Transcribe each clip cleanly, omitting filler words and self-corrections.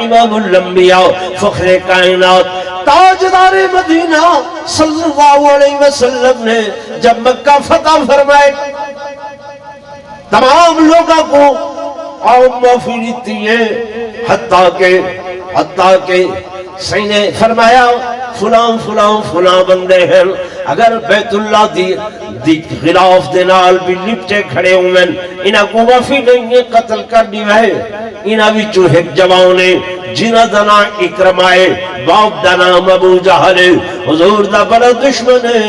امام الانبیاء فخر کائنات تاجدار مدینہ صلی اللہ علیہ وسلم نے جب مکہ فتح فرمائے تمام لوگوں کو اور معافی دیتی ہے، حتیٰ کہ سینے فرمایا فلاں بندے ہیں اگر بیت اللہ دی خلاف دے نال بھی لپٹے کھڑے ہوئے انہاں کو معافی نہیں ہے، قتل کر دیا ہے۔ انہاں وچوں ایک جوان نے جنہ دا نام اکرمہ ہے، باپ دا نام ابو جہل ہے، حضور دا بڑا دشمن ہے،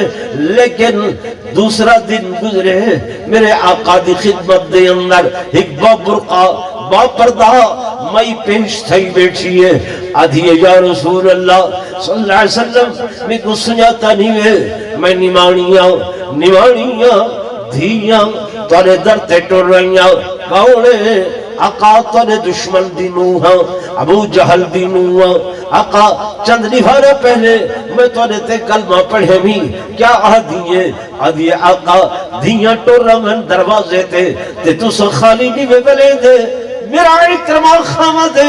لیکن دوسرا دن گزرے میرے آقا دی خدمت دے اندر ایک برقع با پردہ مائی پیش تھی بیٹھی ہے، آدھی یا رسول اللہ صلی اللہ علیہ وسلم میں کو سناتا نہیں ہے، میں نمانیاں دھیاں تارے در تے ٹر رہیاں کاؤڑے آقا تارے دشمن دی نوہاں ابو جہل دی نوہاں آقا چند نفارے پہلے میں تارے تے کلمہ پڑھے بھی کیا آدھی آقا دھیاں ٹر رہاں دروازے تے تو سو خالی نہیں بلے دے میرا اکرمہ خامہ دے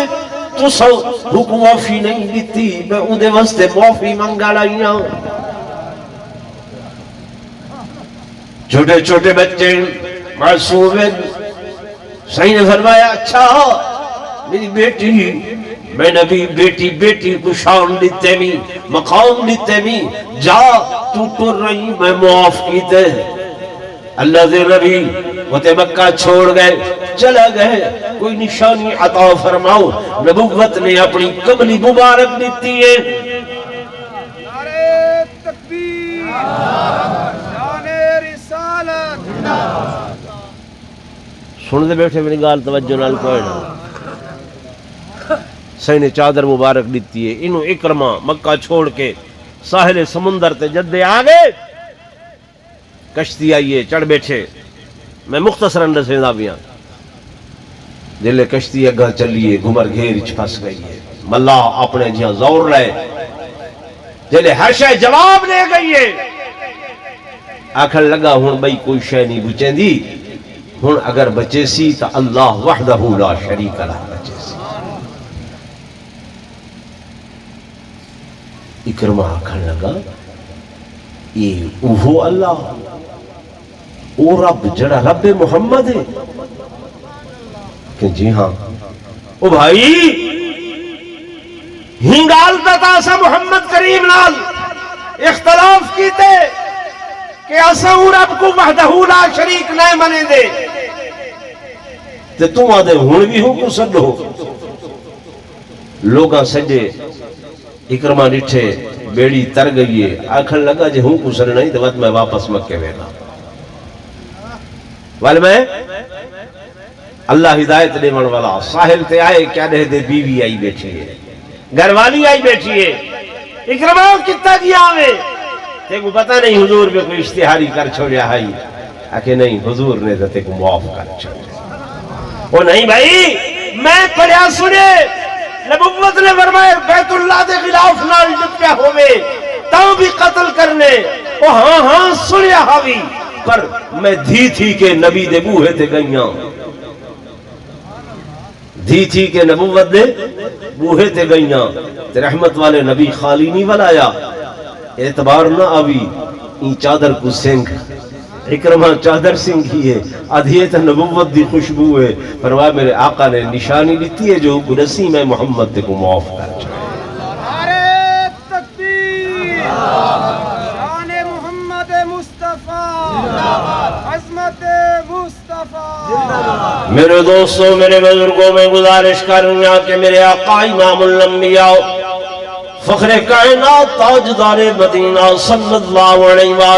تو سو حکم معافی نہیں دیتی میں اندے واسطے معافی منگا لائیاں۔ چھوٹے چھوٹے بچے معصوم ہیں، صحیح نے فرمایا اچھا میری بیٹی میں نبی بیٹی کو شان دیتے بھی مقام دیتے بھی جا تو ٹر رہی میں معاف کی دے۔ اللہ دے نبی وہ تے مکہ چھوڑ گئے چلا گئے، کوئی نشانی عطا فرماؤ، نبوت نے اپنی کملی مبارک دیتی ہے۔ نعرہ تکبیر، شان رسالت۔ سن دے بیٹھے میری گال توجہ نال کوئی نہ، صحیح نے چادر مبارک دیتی ہے۔ انہوں اکرمہ مکہ چھوڑ کے ساحل سمندر تے جدے آگے کشتی آئیے چڑھ بیٹھے، میں مختصر اندر سے نابیاں جلے کشتی اگاں چلیے گھمر گھیرچ پھنس گئی ہے، ملاح اپنے جہاں زور لائے جلے ہر شے جواب لے گئی ہے، آکھر لگا ہون بھئی کوئی شے نہیں بچیں دی، ہون اگر بچے سی تا اللہ وحدہ لا شریک لہ بچے سی۔ اکرمہ آکھر لگا یہ اوہو اللہ او رب جڑا رب محمد ہے کہ جی ہاں او بھائی ہنگال تا سا محمد کریم نال اختلاف کیتے کہ اسا رب کو وحدہ لا شریک نہ منے دے تے تم آدھے ہون بھی ہو کو سڈ ہو لوگاں سجے اکرمہ ڈٹھے بیڑی تر گئی ہے، آکھن لگا جے ہوں کو سڈ نہیں تو میں واپس مکے وینا والے میں اللہ ہدایت دے من والا ساحل تے آئے کیا دے دے بیوی آئی بیٹھی ہے، گھر والی آئی بیٹھی ہے، اکرمہ کتا جی آوے تے کو پتہ نہیں حضور پہ کوئی اشتہاری کر چھوڑیا ہے، آکے نہیں حضور نے تے کو معاف کر چھوڑیا۔ وہ نہیں بھائی میں پڑھیا سنے نبوت نے فرمایا بیت اللہ دے خلاف نال لپٹیا ہوئے تاں بھی قتل کرنے، وہ ہاں سنیا ہوئی پر میں دھی تھی کہ نبی دے بوہے تے گئیاں، دھی تھی کہ نبوت دے بوہے تے گئیاں تے رحمت والے نبی خالی نہیں ولایا، اعتبار نہ آوی این چادر کو سنگ اکرمہ چادر سنگھی ہے، آدھیے تا نبوت دی خوشبو ہے، فرمایا میرے آقا نے نشانی لیتی ہے جو نسیم محمد کو معاف کر جائے۔ نعرہ تکبیر، شان محمد مصطفیٰ، عظمت مصطفیٰ۔ میرے دوستوں میرے بزرگوں میں گزارش کروں کہ میرے آقا امام الانبیاء فخر کائنات تاجدار مدینہ صلی اللہ علیہ وسلم